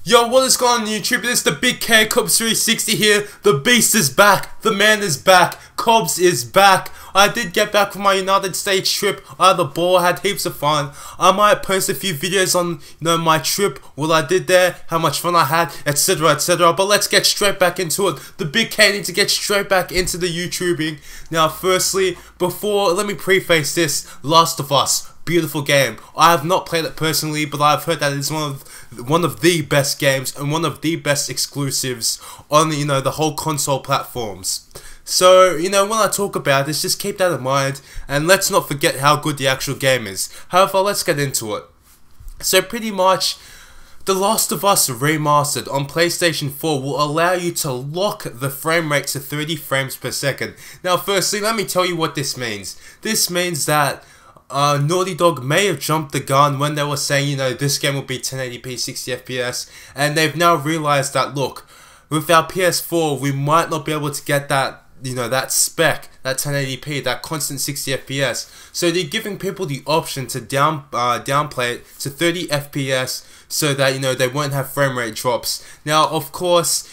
Yo, what is going on YouTube? It's the Big K Cobbs 360 here. The beast is back. The man is back. Cobbs is back. I did get back from my United States trip. I had a ball, had heaps of fun. I might post a few videos on my trip, what I did there, how much fun I had, etc, etc. But let's get straight back into it. The Big K needs to get straight back into the YouTubing. Now firstly, let me preface this, Last of Us. Beautiful game. I have not played it personally, but I've heard that it's one of the best games and one of the best exclusives on the whole console platforms. So when I talk about this, just keep that in mind, and let's not forget how good the actual game is. However, let's get into it. So pretty much, The Last of Us Remastered on PlayStation 4 will allow you to lock the frame rate to 30 frames per second. Now firstly, let me tell you what this means. This means that Naughty Dog may have jumped the gun when they were saying, this game will be 1080p 60 FPS, and they've now realized that, look, with our PS4, we might not be able to get that, that spec, that 1080p, that constant 60 FPS. So they're giving people the option to downplay it to 30 FPS so that, they won't have frame rate drops. Now, of course,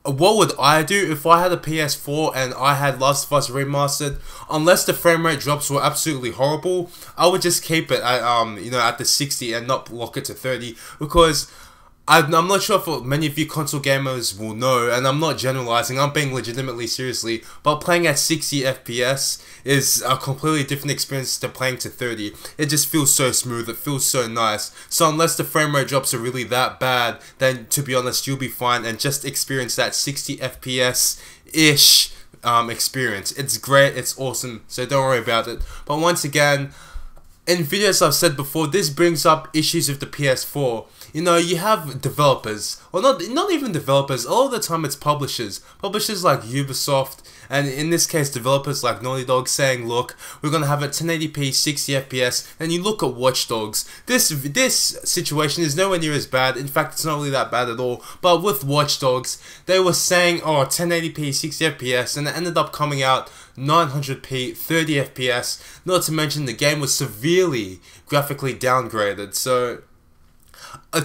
what would I do if I had a PS4 and I had Last of Us Remastered? Unless the frame rate drops were absolutely horrible, I would just keep it at at the 60 and not lock it to 30, because I'm not sure if many of you console gamers will know, and I'm not generalizing, I'm being legitimately seriously, but playing at 60 FPS is a completely different experience to playing to 30. It just feels so smooth, it feels so nice. So unless the frame rate drops are really that bad, then to be honest, you'll be fine and just experience that 60 FPS-ish experience. It's great, it's awesome, so don't worry about it. But once again, in videos I've said before, this brings up issues with the PS4. You have developers, or not even developers, all the time it's publishers like Ubisoft, and in this case developers like Naughty Dog saying, look, we're gonna have a 1080p 60 FPS, and you look at Watch Dogs, this situation is nowhere near as bad. In fact, it's not really that bad at all. But with Watch Dogs, they were saying, 1080p 60 FPS, and it ended up coming out 900p 30 FPS, not to mention the game was severely graphically downgraded. So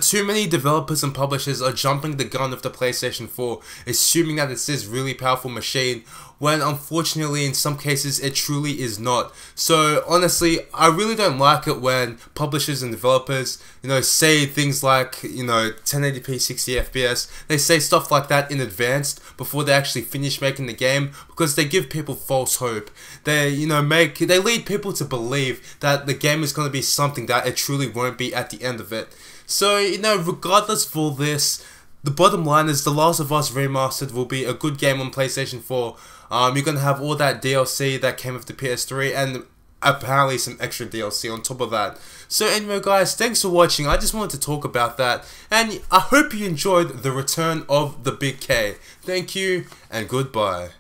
too many developers and publishers are jumping the gun of the PlayStation 4, assuming that it's this really powerful machine, when unfortunately in some cases it truly is not. So honestly, I really don't like it when publishers and developers, say things like, 1080p 60 FPS. They say stuff like that in advance before they actually finish making the game, because they give people false hope. They, they lead people to believe that the game is going to be something that it truly won't be at the end of it. So, regardless of all this, the bottom line is The Last of Us Remastered will be a good game on PlayStation 4. You're going to have all that DLC that came with the PS3, and apparently some extra DLC on top of that. So anyway guys, thanks for watching. I just wanted to talk about that, and I hope you enjoyed the return of the Big K. Thank you, and goodbye.